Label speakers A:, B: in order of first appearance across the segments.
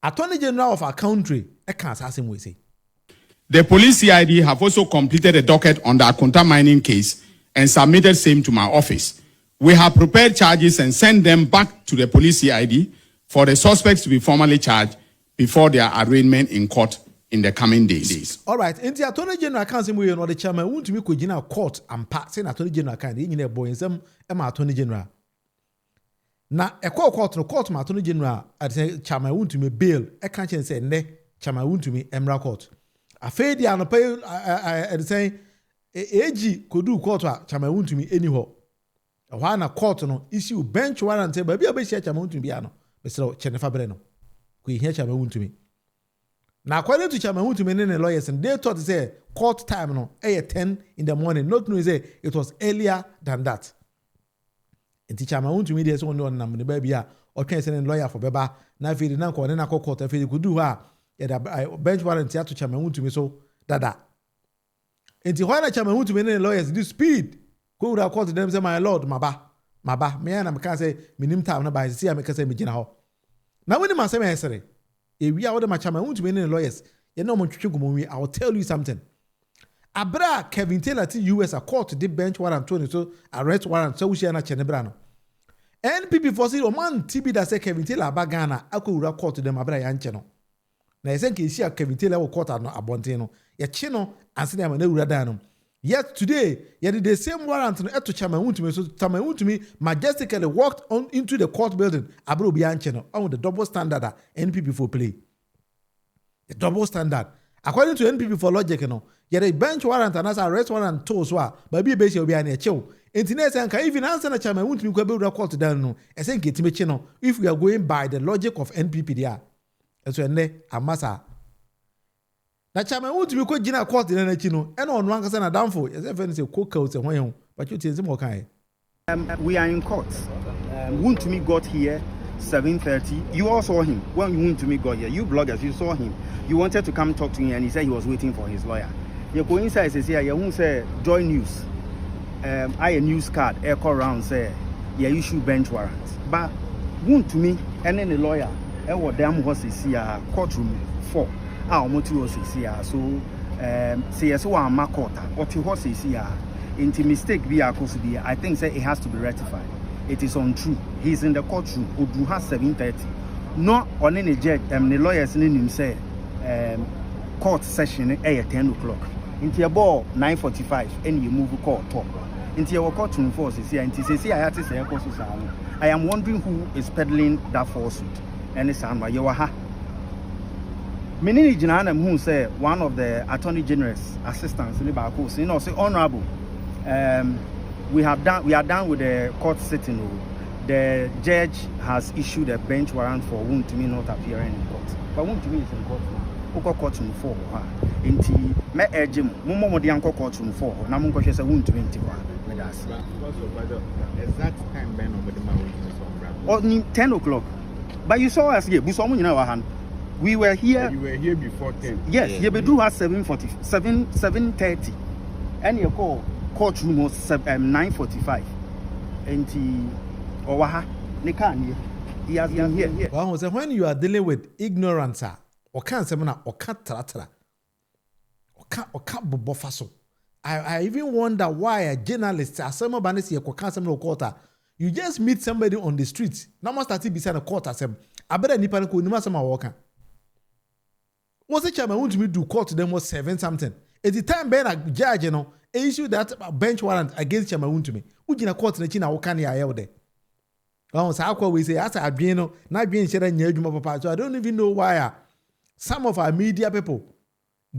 A: Attorney General of our country, I can't ask him, we say.
B: The police CID have also completed a docket on the Akunta mining case and submitted same to my office. We have prepared charges and sent them back to the police CID for the suspects to be formally charged before their arraignment in court in the coming days.
A: All right. And the Attorney General can't say we are not the chairman. Wontumi ko gina court and pass saying Attorney General can't. You need a boy in some Attorney General. Now a court ma Attorney General at the chairman Wontumi bail. I can't say ne chairman Wontumi Emra court. A fair dia no pay at saying AG could do court chairman Wontumi anyhow. A one court no issue bench warrant say baby a be chairman Wontumi ano. Mr. Chenefa Breno. We hear chairman Wontumi. Now, according to Chairman Wontumi and the lawyers, and they thought say court time no, 10 in the morning. Not knowing say it was earlier than that. And the Chairman Wontumi there's only one number the baby or can send a lawyer for Beba. Now if he didn't call then court if he could do her, bench warrant to Chairman Wontumi so dada. And the while Chairman Wontumi and the lawyers do speed, go would have called to them say my lord, maba, me and I can't say minim time by see I make say me jina. Now when the man say me say if we are all my chairman, won't be lawyers. You know, I will tell you something. Abra Kevin Taylor to US a court did bench warrant 20 so arrest warrant so we share na chenebrano. NPP for see man TB that say Kevin Taylor bagana aku court to them abra yancheno. Na yesen ke isi Kevin Taylor will court no abonteno. Ya chino anse na na ura dano. Yet today, yet the same warrant no eto chairman Wontumi so chairman Wontumi majestically walked on into the court building abro biancheno on the double standard NPP for play. The double standard. According to NPP for logic, yet a bench warrant and as arrest warrant to so baby base will be an chill. Internet and even answer the chairman Wontumi go build a court down no. I think it chino if we are going by the logic of NPP there. That's when they amasa. Na chairman Wontumi ko gina court in na chino e na onu ankasa na damfo e say friend say coca say hwan but you tell mo kan
C: we are in court. Wontumi got here 7:30. You all saw him when Wontumi got here. You bloggers, you saw him. You wanted to come talk to him and he said he was waiting for his lawyer. You go inside says here you say Joy News. I a news card echo round say yeah issue bench warrant. But Wontumi and then the lawyer e wo dem ho say courtroom 4. Omotu was here, so say yes, one makota or to horse is here. Into mistake be a cause be. I think say it has to be rectified. It is untrue. He's in the courtroom. Odu has 7:30. No on any judge. The lawyers in him say court session at 10 o'clock. Into your ball 9:45 and you move court talk. Into your courtroom force is here. Into say I have to say I am wondering who is peddling that falsehood. And it's Samba Yowaha. Many Jananam who say one of the Attorney General's assistants in the Baku, say honorable. We are done with the court sitting. The judge has issued a bench warrant for Wontumi not appearing in court. But Wontumi is in court now. Oko courtroom 4. Inti me urge mo mo de anko courtroom 4. Na mo nkwohwe say Wontumi nti kwa. Me das.
D: Exact time ben on the
C: Wontumi 10 o'clock. But you saw us here. We saw mo nyina wa han. We were here.
D: You were here before 10.
C: Yes, you bedru at 7:30. And your courtroom was 9:45. And Owaha, he has been here.
A: Well, when you are dealing with ignorance, or can't semina or can't tratra, or can't bofaso. I even wonder why a journalist, as some of Banesi, or can't semina quarter, you just meet somebody on the street. Now must start beside a quarter. I better nipan ko nima sama walker. Was the chairman want me do court to them was 7 something. At the time, Ben, a judge, issue that bench warrant against Chairman Wontumi. Who in a court in the China, what can you have there? Oh, so we say, as I be not being shared in papa. So I don't even know why some of our media people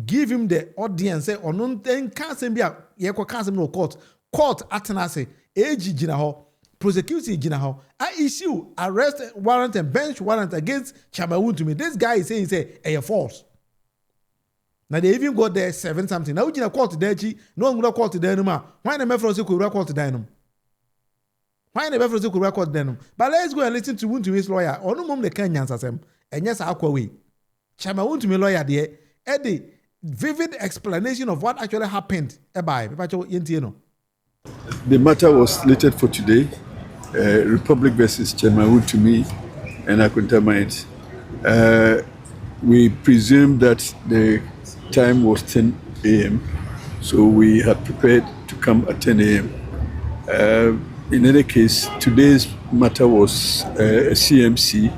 A: give him the audience, or no, then can't be a Yako can't no court. Court Atanase, AG Jinaho, prosecuting Jinaho. I issue arrest warrant and bench warrant against Chairman Wontumi. This guy is saying, a false. Now they even got there 7 something. Now we just call to Deji. No one will call to Denuma. Why the Mefros could record to Denum? Why the Mefros could record Denum? But let's go and listen to Wontumi's lawyer. Or no mum the Kenyans as him. And yes, I'll way. Chairman Wontumi lawyer there. Eddie, vivid explanation of what actually happened. The
E: matter was slated for today. Republic versus Chairman Wontumi and Akunta Mines. we presumed that the time was 10 a.m., so we had prepared to come at 10 a.m. In any case, today's matter was a CMC,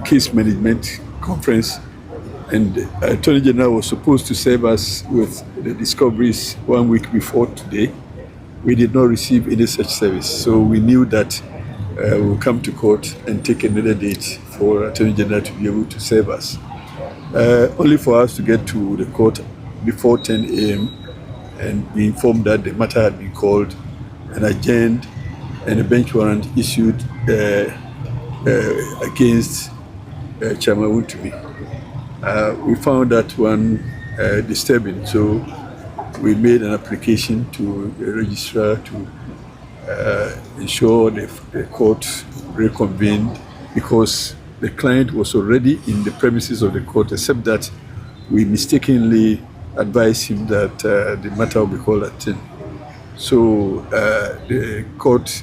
E: case management conference, and the Attorney General was supposed to serve us with the discoveries 1 week before today. We did not receive any such service, so we knew that we'll come to court and take another date for Attorney General to be able to serve us. Only for us to get to the court before 10 a.m. and be informed that the matter had been called and adjourned and a bench warrant issued against Chairman Wontumi. We found that one disturbing, so we made an application to the registrar to ensure the court reconvened, because the client was already in the premises of the court, except that we mistakenly advised him that the matter will be called at 10. So the court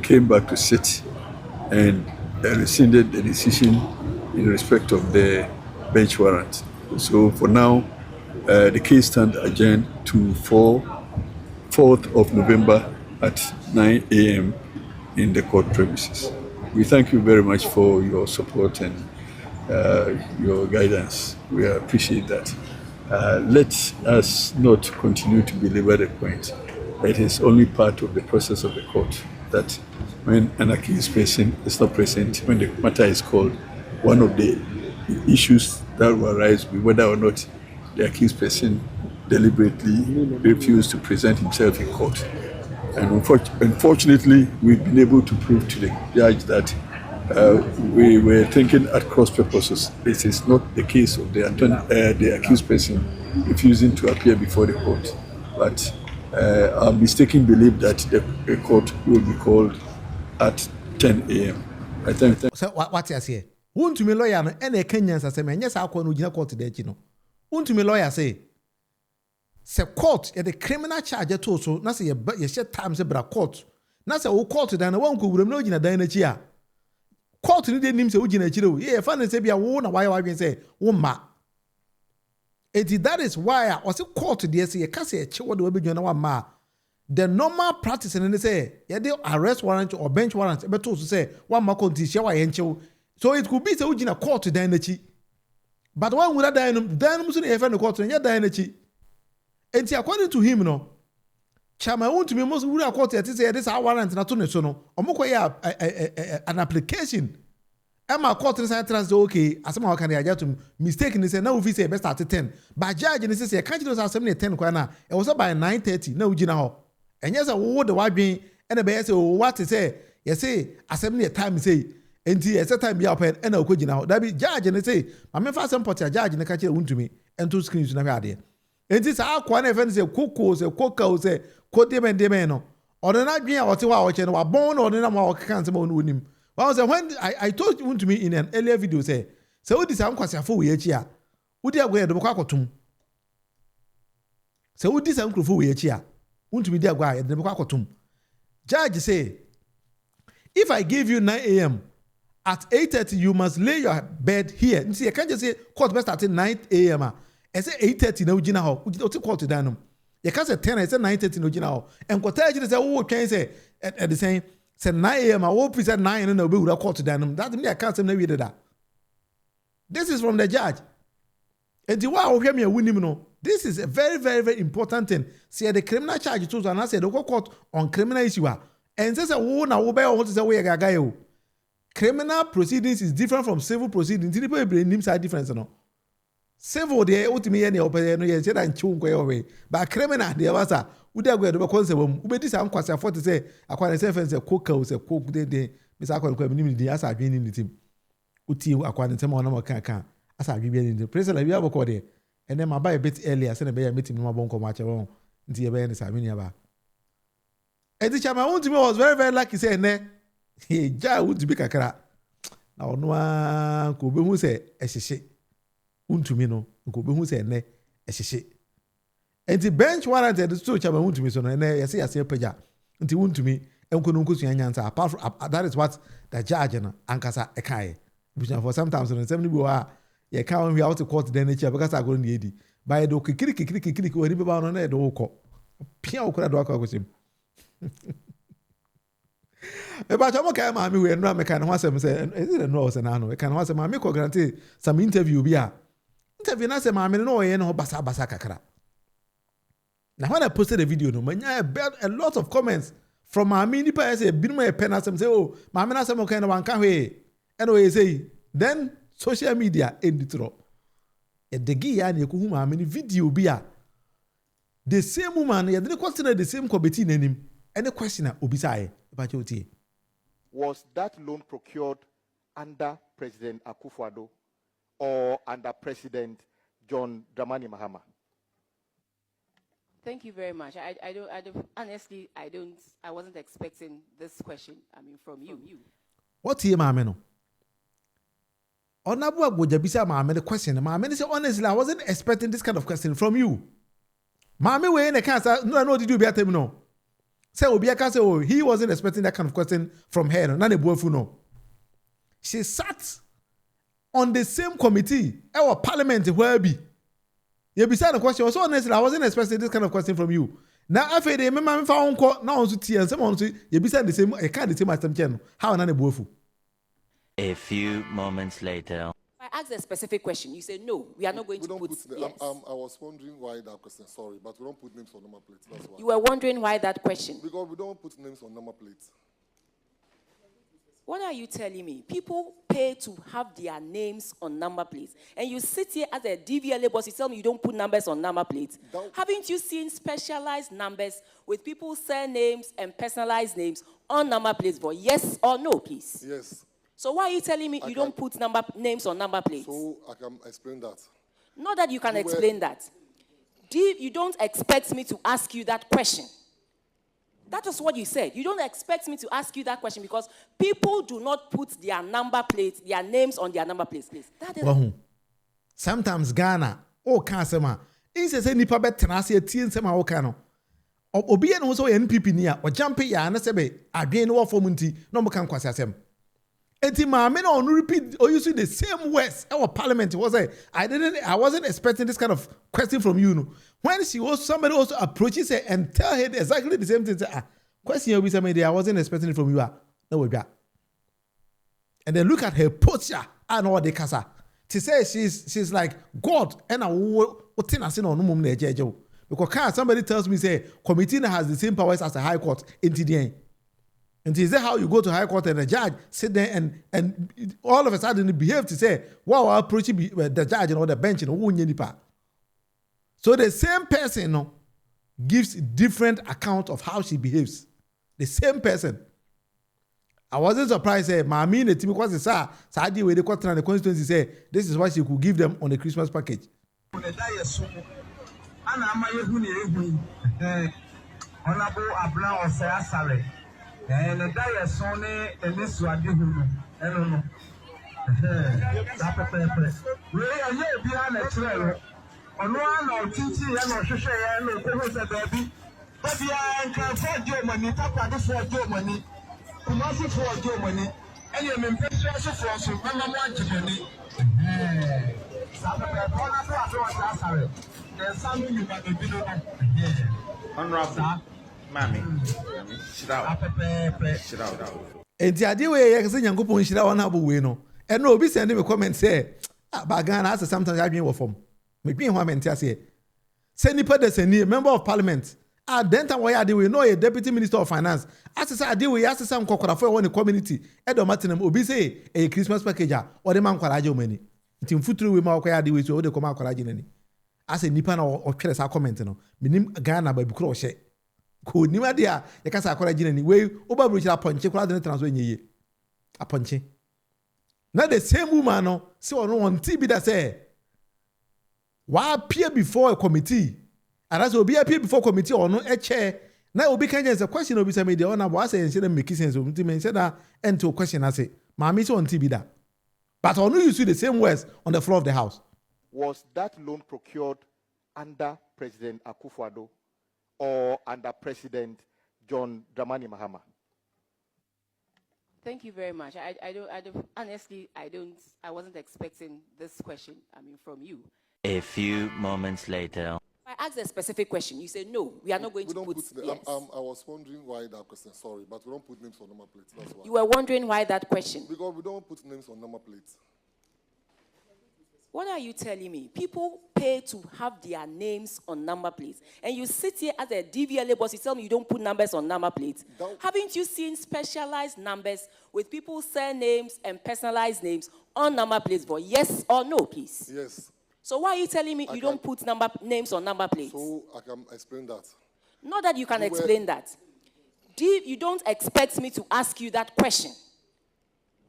E: came back to sit and rescinded the decision in respect of the bench warrant. So for now, the case stands adjourned to 4th of November at 9 a.m. in the court premises. We thank you very much for your support and your guidance. We appreciate that. Let us not continue to belabor the point. It is only part of the process of the court that when an accused person is not present, when the matter is called, one of the issues that will arise will be whether or not the accused person deliberately refused to present himself in court. And unfortunately, we've been able to prove to the judge that we were thinking at cross purposes. This is not the case of the accused person refusing to appear before the court, but our mistaken belief that the court will be called at 10 a.m. I thank.
A: So what you say? Wontumi lawyer no ene Kenyans asem enye sa akwa no gina court de achi no. Wontumi lawyer say court the criminal charge to so na say ye share time say bra court. Na say wo court dan na wan ko wuram na gina dan na chi a. Court ni de nim say wo gina chi ro. Ye fa na say bia wo na why wen say wo ma. That is why I was court there say ye ka say chi wo de we na wa ma. The normal practice and they say yeah they arrest warrant or bench warrant but to say one ma konti share wa yenchew. So it could be say we gina court dan na chi. But when we that dan so na the court nya dan na chi. Enti according to him no Chairman Wontumi most we court say this warrant na to ne so no omukọ ya an application Emma court say trans okay asema wa kan ya jatum mistake ni say na we say best start 10 but judge ni say can't those asem 10 kwa na e was by 9:30 na we gina ho enye say wo de wadwen ene be say what say you say asem ni time say enti e say time bi open ena okọ gina ho da bi judge ni say ma me fa some portia judge ni ka kire Wontumi ento screen na hwa ade enti sa akwa na efe say koko say koka say kodemendeme no odena dwen a wote wa wo che no wa bon na odena ma wo kan say ma onu onim. Well, when I told you to me in an earlier video, say what is uncle for we here? Would you go to Quacotum? So what is uncle for we here? Want to be there guy at the Quacotum. Judge say, if I give you 9 a.m. at 8:30, you must lay your bed here. You see, I can't just say court best at 9 a.m. I say 8:30 no jina ho. Would you court to danum? You can't say 10, I say 9:30 no jina ho. And Quatage say, oh, can say at the same. Say 9 a.m. I will present 9 and we would court to them. That means I can't say no that. This is from the judge. And the why we hear me no. This is a very, very, very important thing. See the criminal charge too, and I say the court on criminal issue. And says oh na we bear what is the way gaga. Criminal proceedings is different from civil proceedings. The people name side difference no. Civil they ultimately any open no say that chun go away. But criminal they was a would go do concept we this am kwase afford say akwa say fence coca say coke dey Mr. Akwa ko nim dey asa adwen ni team uti akwa ntem ona mo kan asa adwen ni president la wi aboko dey and then my buy a bit earlier say na be ya meeting no abon ko ma che won nti ye be ni sa mini aba and the Chairman Wontumi was very very lucky say ne ja Wontumi kakra na ono a ko be hu say ehihye Wontumi no ko be hu say ne ehihye. And the bench warrant the two Chairman Wontumi so no na yase pagya nti Wontumi enkono nkosu anyansa apart from that is what the judge no ankasa ekai for sometimes no 70 bi wa You can't be out to court then because I go in the AD. By the kiki when you on the door. Pia could do with him. But I'm okay, mammy. We are not making one say, is it a nose and I know? I can once a mammy could guarantee some interview. Be a interview. I say, mammy, no, I know basa kakra. Now when I posted a video, no man, I bet a lot of comments from mammy. Nipa I say, "Been my pen as say, oh, mammy, na some kind of one can we?" Anyway, say then social media in the throw. At the guy and you could mammy video be a the same woman. You didn't question the same committee in him. Any question obisai about your tea.
F: Was that loan procured under President Akufo-Addo or under President John Dramani Mahama?
G: Thank you very much. I don't honestly, I wasn't expecting this question, from you.
A: What here, mameno? On Abu Jabisa, mamma, the question, mamma, say honestly, I wasn't expecting this kind of question from you. Mammy, we in the cancer, no, did you be at him? No. Say, Obiaka say, oh, he wasn't expecting that kind of question from her. None of no. She sat on the same committee, our parliament, where be. You beside the question. So honestly, I wasn't expecting this kind of question from you. Now, after they remember me found court now on tea and someone say you beside the same. I can't the same as them channel. How none bofu.
H: A few moments later.
G: I asked a specific question. You said no. We are not going to put. Yes.
I: I was wondering why that question. Sorry, but we don't put names on number plates. That's why.
G: You were wondering why that question.
I: Because we don't put names on number plates.
G: What are you telling me? People pay to have their names on number plates. And you sit here as a DVLA boss, you tell me you don't put numbers on number plates. Haven't you seen specialized numbers with people's surnames and personalized names on number plates for yes or no, please?
I: Yes.
G: So why are you telling me you don't put names on number plates?
I: So I can explain that.
G: Not that you can explain that. You don't expect me to ask you that question. That is what you said. You don't expect me to ask you that question because people do not put their number plates, their names on their number plates. That is
A: sometimes Ghana, Kansema, is a nipa bet tenacity teen sema okano. Obi no so NPP nia or jump ya na sebe adwen no for munti no mo kan kwase asem. Enti maame na on repeat or using the same words. Our parliament was I wasn't expecting this kind of question from you. No. When somebody also approaches her and tell her exactly the same thing. Say, question you be somebody I wasn't expecting it from you. No we got. And then look at her posture and all the casa. To say she's like God and I what thing I seen on mum jejo. Because somebody tells me say committee has the same powers as the High Court in TDN. And is that how you go to High Court and the judge sit there and all of a sudden behave to say, wow, I approach the judge and all the bench and so the same person gives different account of how she behaves. The same person. I wasn't surprised. Mami in the team because Sadi where the quarter and the constituency say this is what she could give them on the Christmas package.
J: And the diet sonne and this one, I don't know. Really, I hear behind a trailer. On one or two, and or share and the baby. But I can afford your money, Papa, for your money, Kumasi for your money, and you're in pressure for us, remember what money. There's something you might be doing.
D: Honorable. Mammy, sit out.
A: And the idea where you say Yankupon should have one abu wino. And no be sending me comment say, Bagana has sometimes I mean from. Maybe one man say, send the member of parliament. Then time why we know a deputy minister of finance. As I deal with ask some kokora for one community. Edo Martinum Obi say a Christmas package or the man kwarajo money. Tim futuru we ma kwaya deal with so the koma kwaraji nani. As a nipa or chess are commenting no. Minim Ghana by crochet. Could ni dia you can say kwaraji nani we oba bro chira ponche kwara den transfer nyeye. A ponche. Now the same woman no say on one TB that say why appear before a committee. And as will be appear before committee or no a chair. Now will be kind of a question of some media on a was and say make sense of me say that end to a question I say, Mammy on TV that. But I know you see the same words on the floor of the house.
F: Was that loan procured under President Akufo-Addo or under President John Dramani Mahama?
G: Thank you very much. Honestly, I wasn't expecting this question, from you.
H: A few moments later.
G: I asked a specific question. You said, no, we are not going to put yes.
I: I was wondering why that question, sorry, but we don't put names on number plates, that's why.
G: You were wondering why that question?
I: Because we don't put names on number plates.
G: What are you telling me? People pay to have their names on number plates. And you sit here as a DVLA boss, you tell me you don't put numbers on number plates. Haven't you seen specialized numbers with people's surnames and personalized names on number plates for yes or no, please?
I: Yes.
G: So why are you telling me you don't put names on number plates?
I: So I can explain that.
G: Not that you can explain that. You don't expect me to ask you that question.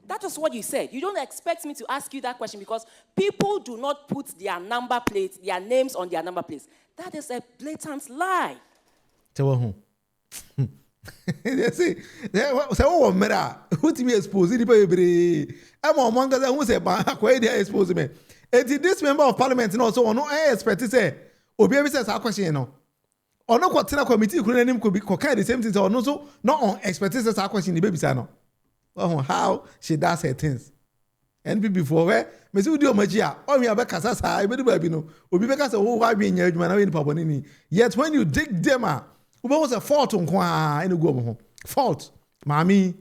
G: That is what you said. You don't expect me to ask you that question because people do not put their number plates, their names on their number plates. That is a blatant lie.
A: Tell who? See, so mera. Who to be exposed? I'm among us who say, "Why they expose me?" This member of parliament, no, so no, I expect to say, Obi says our question, no. Or no, what committee could be the same thing, or no, so not on expectations our question, the baby sano. Oh, how she does her things. And before where, Miss Udio Magia, or me about Casasa, I better be no, Obi because of who I be in your man in Papanini. Yet when you dig them out, what was a fault on Qua in the go home? Fault, Mammy,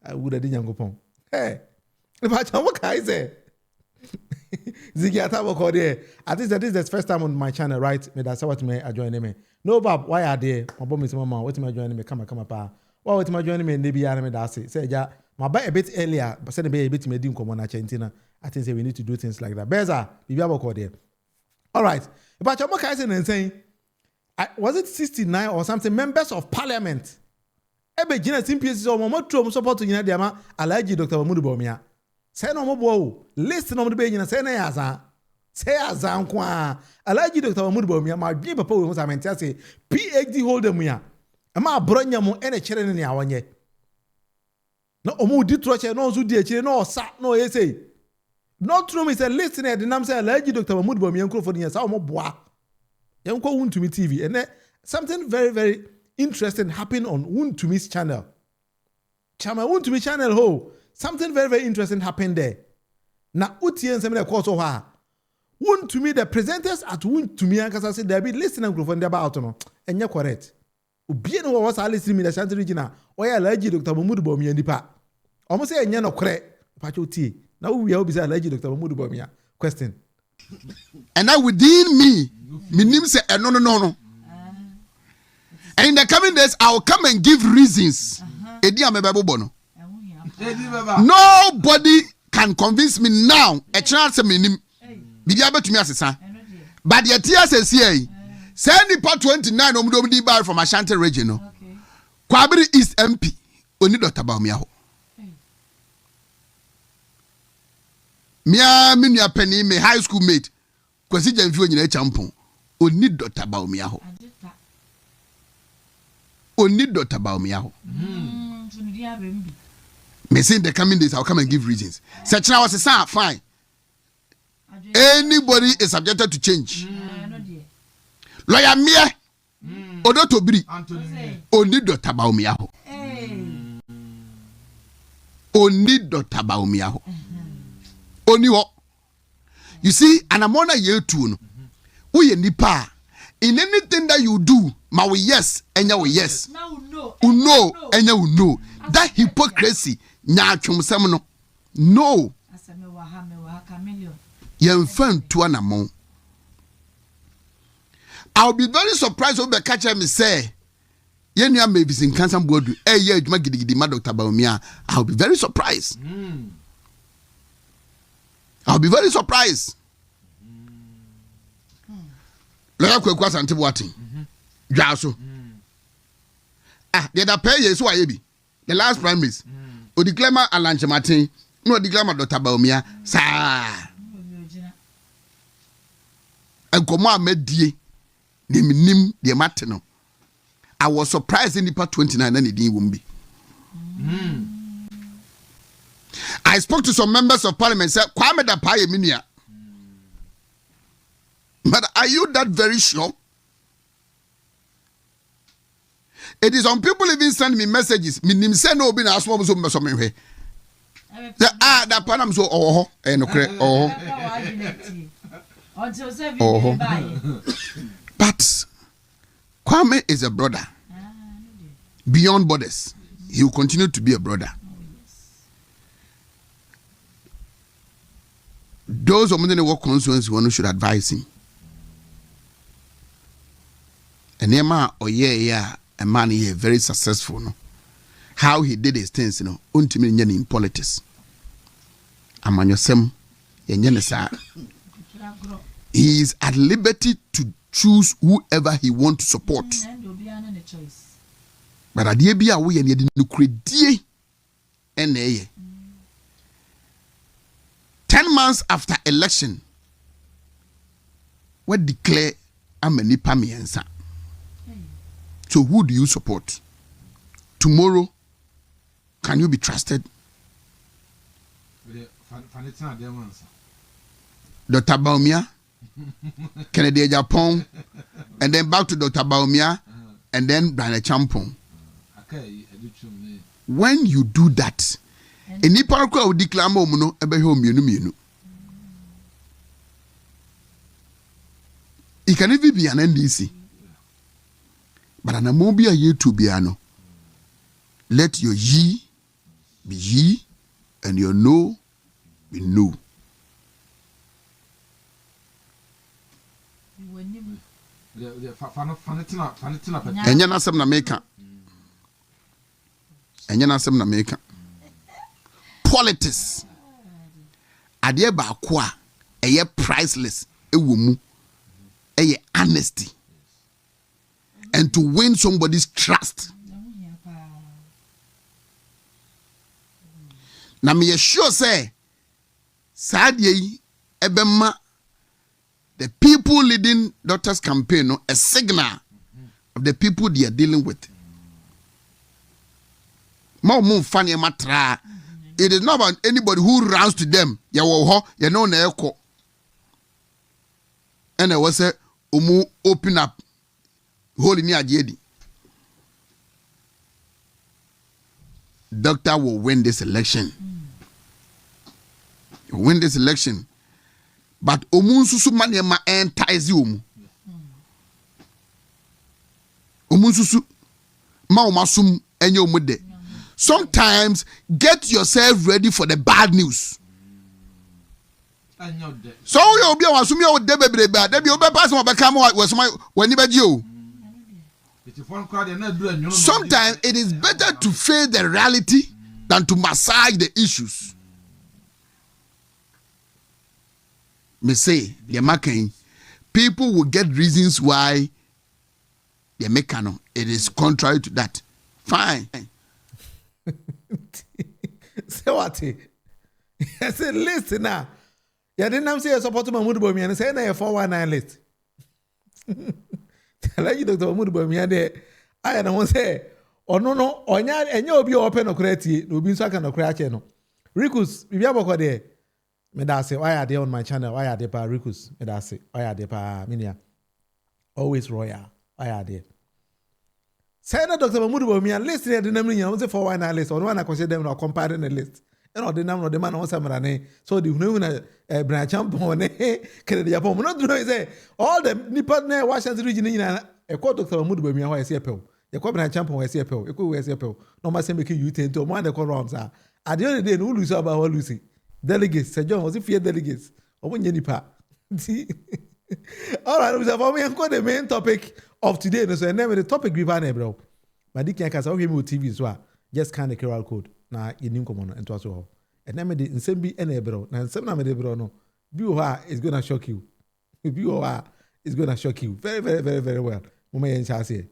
A: I would have done go Hey, if I tell what I say. Ziggy Atabo there. I think that this is the first time on my channel, right? Me that's what me I join me. No, Bob, why are they? My bomb is mama. What am I joining me? Come, pa. Why what am I joining me? And maybe I that's it. Say, ja, my buy a bit earlier, but send a bit me dim come on Argentina. I think we need to do things like that. Beza, if you have there. All right. But you're more saying, was it 69 or something? Members of Parliament. Ebe Gina Simpies or Momo Trum support to Yinadiama, Alaji Dr. Bawumia. Say no more listen on the baby and say na say azan kwa alaji Dr. Bawumia my be papa we must say PhD holder muya ama bronya mo ene chere ne awanye na omu di troche no zu di echire no sa no yesay not true is a listener the name say alaji Dr. Bawumia nko for the sa omo boa yenko Wontumi TV and something very very interesting happened on Wontumi's channel. Chama Wontumi channel ho. Something very, very interesting happened there. Now, Utien Semina Koso Ha. Wontumi, the presenters at Wontumi and Casa said, they'll be listening to from the about, and you're correct. Ubien was I listening to the Shanty Regina, or I allergy Dr. Bawumia and Dipa. Almost say, and you're not correct. Pacho T. Now we are always allergy Dr. Bawumia. Question.
K: And now within me, name say, no. And in the coming days, I will come and give reasons. Nobody can convince me now. A chance of me, be able to me as a but the tears is here. Send the part 29 Omdo bar from Ashanti region. Kwabiri East MP. Only Dr. Bawumia. Mia minya penny me high school mate. Kwasi Jamfi in a champon. Only Dr. Bawumia. Only Dr. Bawumia. Me say in the coming days I'll come and give reasons. Such now was a sign, fine. Anybody is subjected to change. Lawyer Mia Odo Tobiri only Dr. Bawumia. Only Dr. Bawumia. Only what? You see, and I'm on a year too. We nipa. In anything that you do, my yes and your yes. No and you know. That hypocrisy. No. I'll be very surprised when the catcher me say, Yenya may be in cancer board. Eh, yeah, you might get the Dr. Bawumia. I'll be very surprised. I'll be very surprised. Loya kwekwa anti boating. Dwaso. The other pay is who I be. The last primaries. O declare Alanche Martin. No declare Dr. Bawumia. Sa. And come on, medie. The minim, the matino. I was surprised in the part 29 and it didn't be. I spoke to some members of parliament. Said, Kwame da paye minia. But are you that very sure? It is on people even send me messages. Me say no be na asmo so me so me hwe. That panam so no kre But Kwame is a brother. Beyond borders. He will continue to be a brother. Those of the work concerns one should advise him. And Emma a man here very successful. No? How he did his things, ultimately in politics. Amanyosem he is at liberty to choose whoever he wants to support. But at the end of the day, no credit. 10 months after election, what declare Amani Pamiensa? So who do you support? Tomorrow, can you be trusted? Dr. Bawumia, Kennedy Japan, and then back to Dr. Bawumia, and then Brian Champon. When you do that, any parko will declare mono ebe home you. It can even be an NDC. But an amobia ye to be ano. Let your ye be ye and your no be no. Enyana sem na meka. Enyana sem na meka. Politics. Ade ba ko a eye priceless ewo mu. Eye honesty. And to win somebody's trust. Na me sure say sadie ebema the people leading Doctors campaign no, a signal of the people they are dealing with. It is not about anybody who runs to them. You know na eko. And I was say open up. Holy ni ajedi. Doctor will win this election. He will win this election. But omunsusu maniema entice you. Omunsusu maumasum enyo mude. Sometimes get yourself ready for the bad news. So you be assume you de bebre ba. Dey be obe pass mo be come when you be you. Sometimes it is better to face the reality than to massage the issues. Me say, the making people will get reasons why they make canon. It is contrary to that. Fine.
A: Say what? I said, listen now. You didn't say you support Munufie and say na 419 list. Tell you Dr. Munufie there. I don't say, oh no, onya enye obi open okreti, no bi nso aka no kra no. Rikus, bibia boko there. Me da say, why are they on my channel? Why are they pa Rikus? Me da say, why are they pa Minia? Always royal. Why are they? Say na Dr. Munufie list here the name you say 419 list. Or no one consider them or comparing the list. And the name of the man on Samarane. So the new branch on Kennedy Japan. Not to know say all the Nippon Washington region in a quote Dr. Munufie why I see a pill. The Cobra champion was a pill. You could wear a pill. No matter making you tend to one the corons are. At the end of the day, no lose about all Lucy. Delegates, Sir John was if you delegates. Or when you pa. All right, we have got the main topic of today. So, and then the topic we ban, bro. My dick can cast okay with TV as well. Just kind of QR code. Now, you didn't come on and to us all. And then the same be any bro. Now, some of the bro no. Viewer is gonna shock you. Viewer is gonna shock you very, very, very, very well. Mama and Chassis.